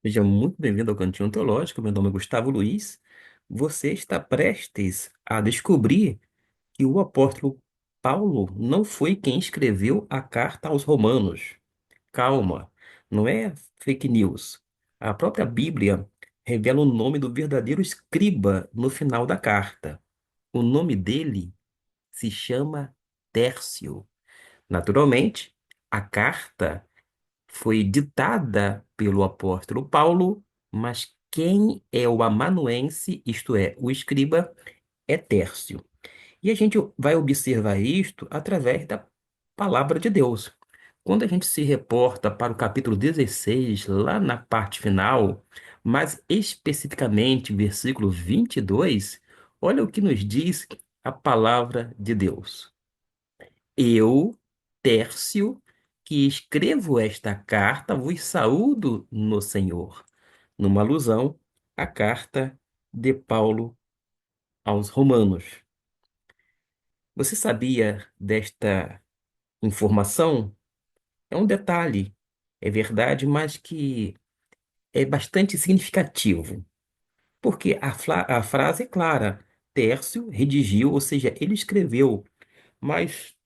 Seja muito bem-vindo ao Cantinho Teológico. Meu nome é Gustavo Luiz. Você está prestes a descobrir que o apóstolo Paulo não foi quem escreveu a carta aos Romanos. Calma, não é fake news. A própria Bíblia revela o nome do verdadeiro escriba no final da carta. O nome dele se chama Tércio. Naturalmente, a carta foi ditada pelo apóstolo Paulo, mas quem é o amanuense, isto é, o escriba, é Tércio. E a gente vai observar isto através da palavra de Deus. Quando a gente se reporta para o capítulo 16, lá na parte final, mais especificamente versículo 22, olha o que nos diz a palavra de Deus. Eu, Tércio, que escrevo esta carta, vos saúdo no Senhor, numa alusão à carta de Paulo aos Romanos. Você sabia desta informação? É um detalhe, é verdade, mas que é bastante significativo, porque a frase é clara. Tércio redigiu, ou seja, ele escreveu, mas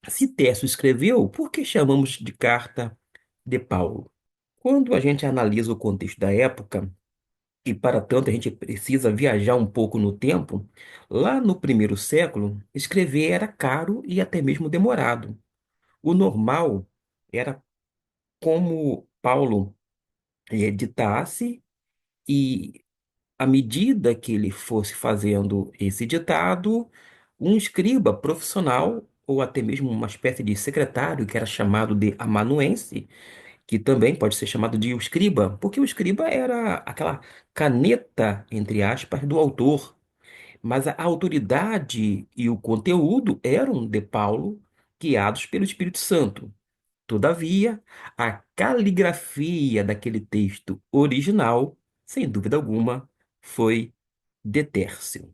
se Tércio escreveu, por que chamamos de carta de Paulo? Quando a gente analisa o contexto da época, e para tanto a gente precisa viajar um pouco no tempo, lá no primeiro século, escrever era caro e até mesmo demorado. O normal era como Paulo ditasse, e à medida que ele fosse fazendo esse ditado, um escriba profissional, ou até mesmo uma espécie de secretário, que era chamado de amanuense, que também pode ser chamado de o escriba, porque o escriba era aquela caneta, entre aspas, do autor, mas a autoridade e o conteúdo eram de Paulo, guiados pelo Espírito Santo. Todavia, a caligrafia daquele texto original, sem dúvida alguma, foi de Tércio.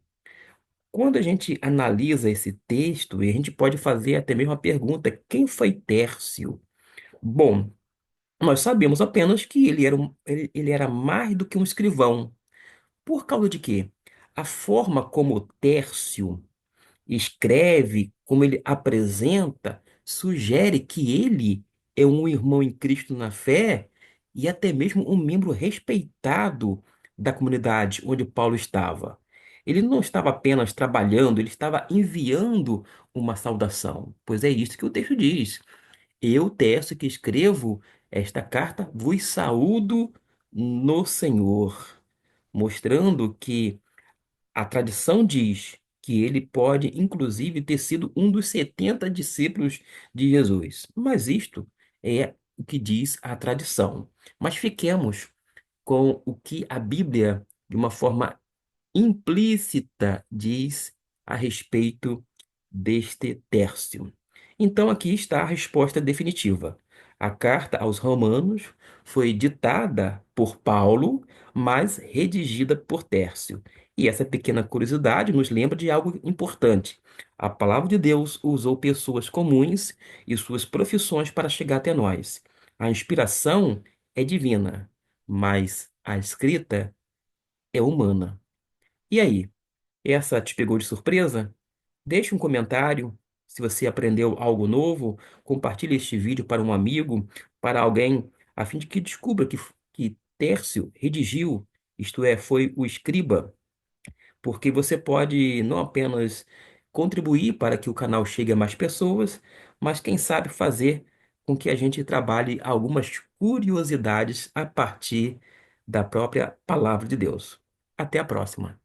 Quando a gente analisa esse texto, a gente pode fazer até mesmo a pergunta: quem foi Tércio? Bom, nós sabemos apenas que ele era mais do que um escrivão. Por causa de quê? A forma como Tércio escreve, como ele apresenta, sugere que ele é um irmão em Cristo na fé e até mesmo um membro respeitado da comunidade onde Paulo estava. Ele não estava apenas trabalhando, ele estava enviando uma saudação, pois é isso que o texto diz. Eu, Tércio, que escrevo esta carta, vos saúdo no Senhor, mostrando que a tradição diz que ele pode, inclusive, ter sido um dos 70 discípulos de Jesus. Mas isto é o que diz a tradição. Mas fiquemos com o que a Bíblia, de uma forma implícita, diz a respeito deste Tércio. Então, aqui está a resposta definitiva. A carta aos Romanos foi ditada por Paulo, mas redigida por Tércio. E essa pequena curiosidade nos lembra de algo importante. A palavra de Deus usou pessoas comuns e suas profissões para chegar até nós. A inspiração é divina, mas a escrita é humana. E aí, essa te pegou de surpresa? Deixe um comentário se você aprendeu algo novo. Compartilhe este vídeo para um amigo, para alguém, a fim de que descubra que Tércio redigiu, isto é, foi o escriba, porque você pode não apenas contribuir para que o canal chegue a mais pessoas, mas quem sabe fazer com que a gente trabalhe algumas curiosidades a partir da própria palavra de Deus. Até a próxima.